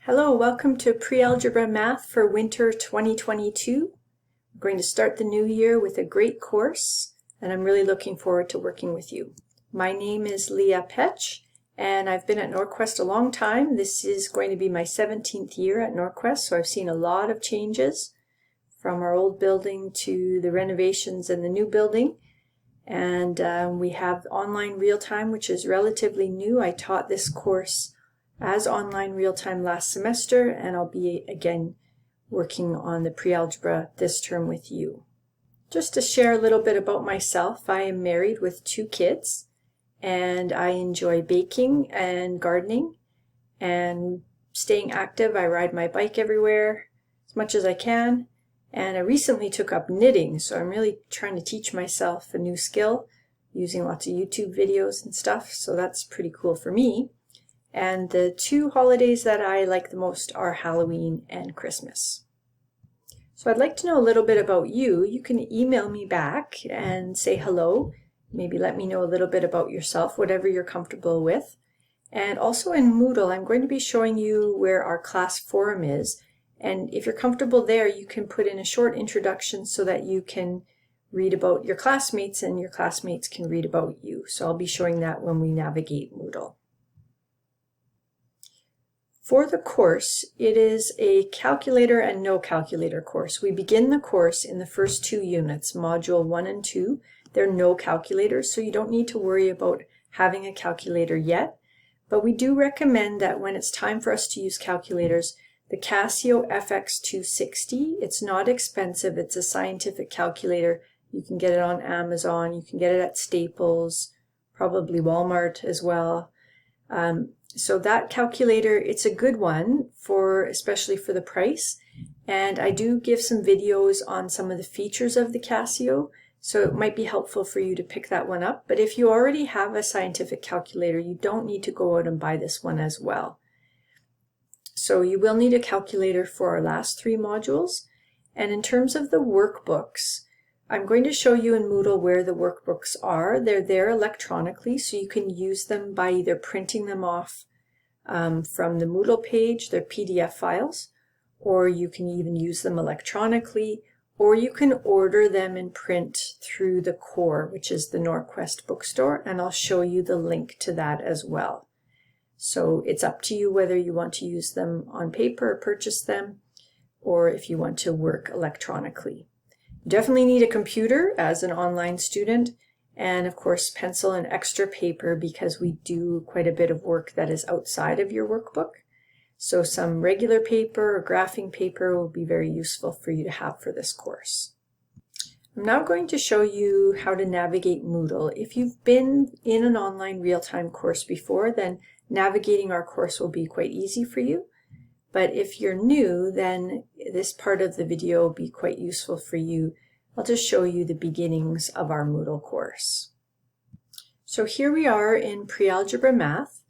Hello, welcome to Pre-Algebra Math for Winter 2022. I'm going to start the new year with a great course, and I'm really looking forward to working with you. My name is Leah Petch, and I've been at Norquest a long time. This is going to be my 17th year at Norquest, so I've seen a lot of changes from our old building to the renovations and the new building. And we have online real-time, which is relatively new. I taught this course as online real-time last semester, and I'll be again working on the pre-algebra this term with you. Just to share a little bit about myself, I am married with 2 kids, and I enjoy baking and gardening and staying active. I ride my bike everywhere as much as I can, and I recently took up knitting, so I'm really trying to teach myself a new skill using lots of YouTube videos and stuff, so that's pretty cool for me. And the 2 holidays that I like the most are Halloween and Christmas. So I'd like to know a little bit about you. You can email me back and say hello. Maybe let me know a little bit about yourself, whatever you're comfortable with. And also in Moodle, I'm going to be showing you where our class forum is. And if you're comfortable there, you can put in a short introduction so that you can read about your classmates and your classmates can read about you. So I'll be showing that when we navigate Moodle. For the course, it is a calculator and no calculator course. We begin the course in the first 2 units, Module 1 and 2. They're no calculators, so you don't need to worry about having a calculator yet. But we do recommend that when it's time for us to use calculators, the Casio FX260, it's not expensive. It's a scientific calculator. You can get it on Amazon. You can get it at Staples, probably Walmart as well. So that calculator, it's a good one especially for the price. And I do give some videos on some of the features of the Casio, so it might be helpful for you to pick that one up. But if you already have a scientific calculator, you don't need to go out and buy this one as well. So you will need a calculator for our last 3 modules. And in terms of the workbooks, I'm going to show you in Moodle where the workbooks are. They're there electronically, so you can use them by either printing them off from the Moodle page, they're PDF files, or you can even use them electronically, or you can order them in print through the Core, which is the Norquest bookstore, and I'll show you the link to that as well. So it's up to you whether you want to use them on paper or purchase them, or if you want to work electronically. You definitely need a computer as an online student, and of course pencil and extra paper because we do quite a bit of work that is outside of your workbook. So some regular paper or graphing paper will be very useful for you to have for this course. I'm now going to show you how to navigate Moodle. If you've been in an online real-time course before, then navigating our course will be quite easy for you. But if you're new, then this part of the video will be quite useful for you. I'll just show you the beginnings of our Moodle course. So here we are in Pre-Algebra Math,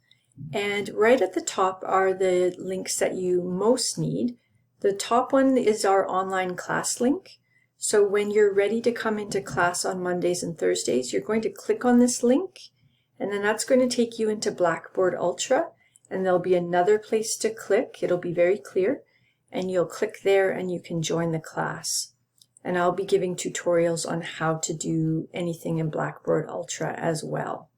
and right at the top are the links that you most need. The top one is our online class link. So when you're ready to come into class on Mondays and Thursdays, you're going to click on this link, and then that's going to take you into Blackboard Ultra, and there'll be another place to click. It'll be very clear, and you'll click there and you can join the class. And I'll be giving tutorials on how to do anything in Blackboard Ultra as well.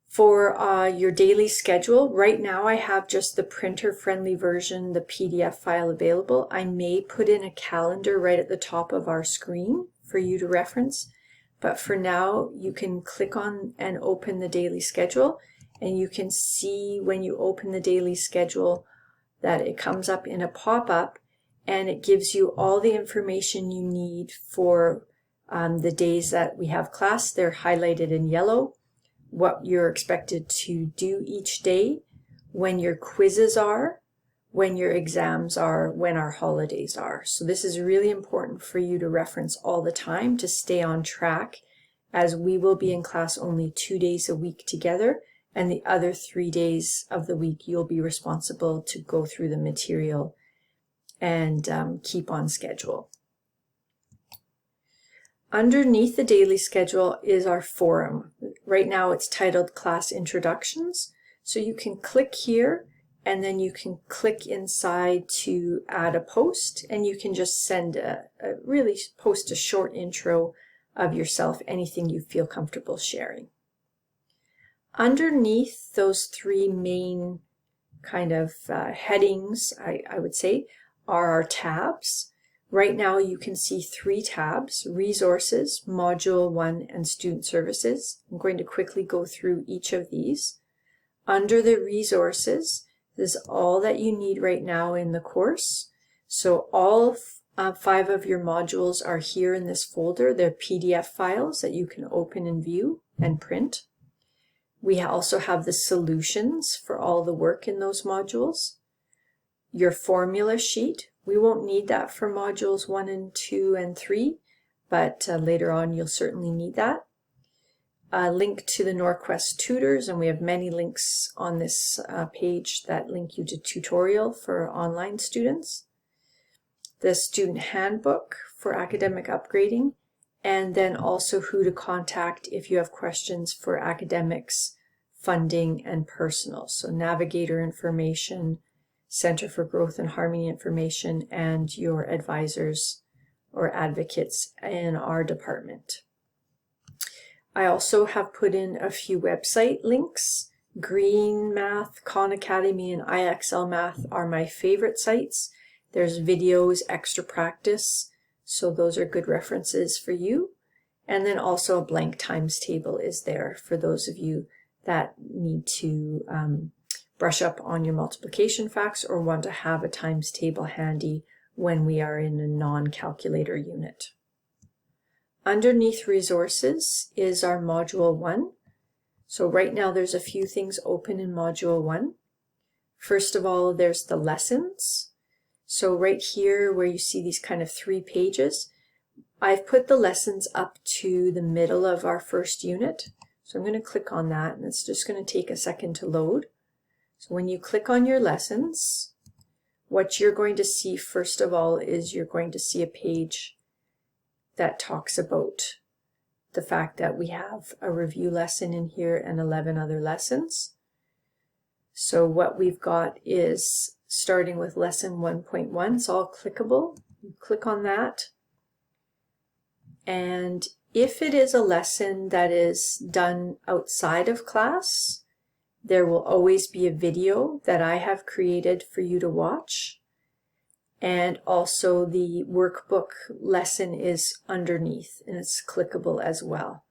For your daily schedule, right now I have just the printer-friendly version, the PDF file available. I may put in a calendar right at the top of our screen for you to reference, but for now you can click on and open the daily schedule, and you can see when you open the daily schedule that it comes up in a pop-up, and it gives you all the information you need for the days that we have class. They're highlighted in yellow, what you're expected to do each day, when your quizzes are, when your exams are, when our holidays are. So this is really important for you to reference all the time to stay on track, as we will be in class only 2 days a week together, and the other 3 days of the week you'll be responsible to go through the material and keep on schedule. Underneath the daily schedule is our forum. Right now it's titled Class Introductions. So you can click here and then you can click inside to add a post, and you can just send really post a short intro of yourself, anything you feel comfortable sharing. Underneath those three main kind of headings, I would say, are our tabs. Right now you can see three tabs: Resources, Module 1, and Student Services. I'm going to quickly go through each of these. Under the Resources, this is all that you need right now in the course. So all 5 of your modules are here in this folder. They're PDF files that you can open and view and print. We also have the solutions for all the work in those modules. Your formula sheet, we won't need that for modules 1 and 2 and 3, but later on you'll certainly need that. A link to the Norquest tutors, and we have many links on this page that link you to tutorial for online students. The student handbook for academic upgrading, and then also who to contact if you have questions for academics, funding, and personal. So Navigator information, Center for Growth and Harmony information, and your advisors or advocates in our department. I also have put in a few website links. Green Math, Khan Academy, and IXL Math are my favorite sites. There's videos, extra practice, so those are good references for you. And then also a blank times table is there for those of you that need to brush up on your multiplication facts or want to have a times table handy when we are in a non-calculator unit. Underneath Resources is our Module 1. So right now there's a few things open in Module 1. First of all, there's the lessons. So right here where you see these kind of 3 pages, I've put the lessons up to the middle of our first unit. So I'm going to click on that, and it's just going to take a second to load. So when you click on your lessons, what you're going to see first of all is you're going to see a page that talks about the fact that we have a review lesson in here and 11 other lessons. So what we've got is starting with lesson 1.1. It's all clickable. You click on that. And if it is a lesson that is done outside of class, there will always be a video that I have created for you to watch. And also the workbook lesson is underneath, and it's clickable as well.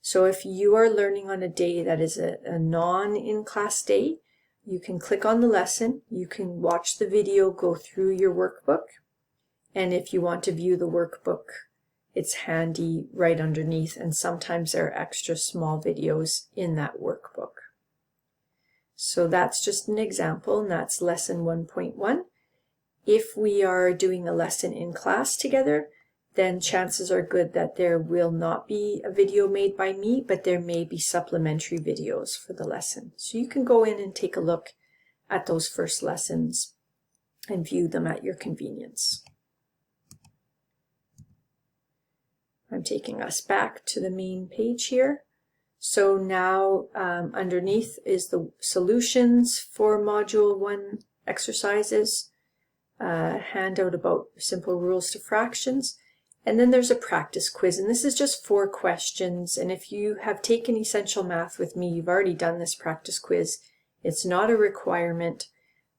So if you are learning on a day that is a non-in-class day, you can click on the lesson, you can watch the video, go through your workbook, and if you want to view the workbook, it's handy right underneath, and sometimes there are extra small videos in that workbook. So that's just an example, and that's lesson 1.1. If we are doing a lesson in class together, then chances are good that there will not be a video made by me, but there may be supplementary videos for the lesson. So you can go in and take a look at those first lessons and view them at your convenience. I'm taking us back to the main page here. So now underneath is the solutions for Module 1 exercises. Handout about simple rules to fractions, and then there's a practice quiz, and this is just 4 questions, and if you have taken Essential Math with me, you've already done this practice quiz. It's not a requirement,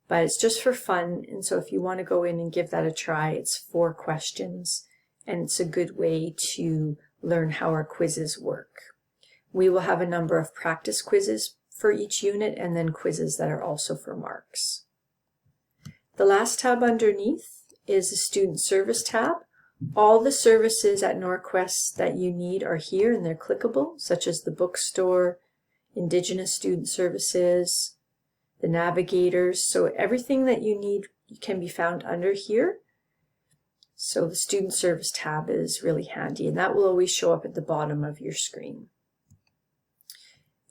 but it's just for fun, and so if you want to go in and give that a try, it's 4 questions, and it's a good way to learn how our quizzes work. We will have a number of practice quizzes for each unit, and then quizzes that are also for marks. The last tab underneath is the Student Service tab. All the services at Norquest that you need are here, and they're clickable, such as the bookstore, Indigenous Student Services, the navigators. So everything that you need can be found under here. So the Student Service tab is really handy, and that will always show up at the bottom of your screen.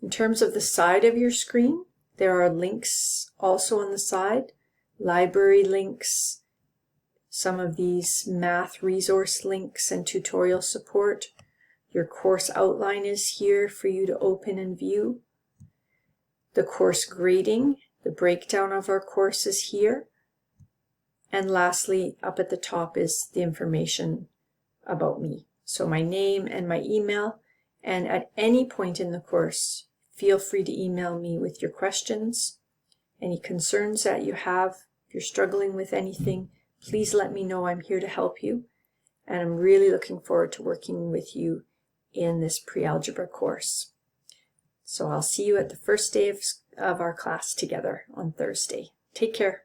In terms of the side of your screen, there are links also on the side. Library links, some of these math resource links and tutorial support. Your course outline is here for you to open and view. The course grading The breakdown of our course is here. And lastly, up at the top is the information about me. So my name and my email. And at any point in the course, feel free to email me with your questions, any concerns that you have. If you're struggling with anything, please let me know. I'm here to help you. And I'm really looking forward to working with you in this pre-algebra course. So I'll see you at the first day of our class together on Thursday. Take care.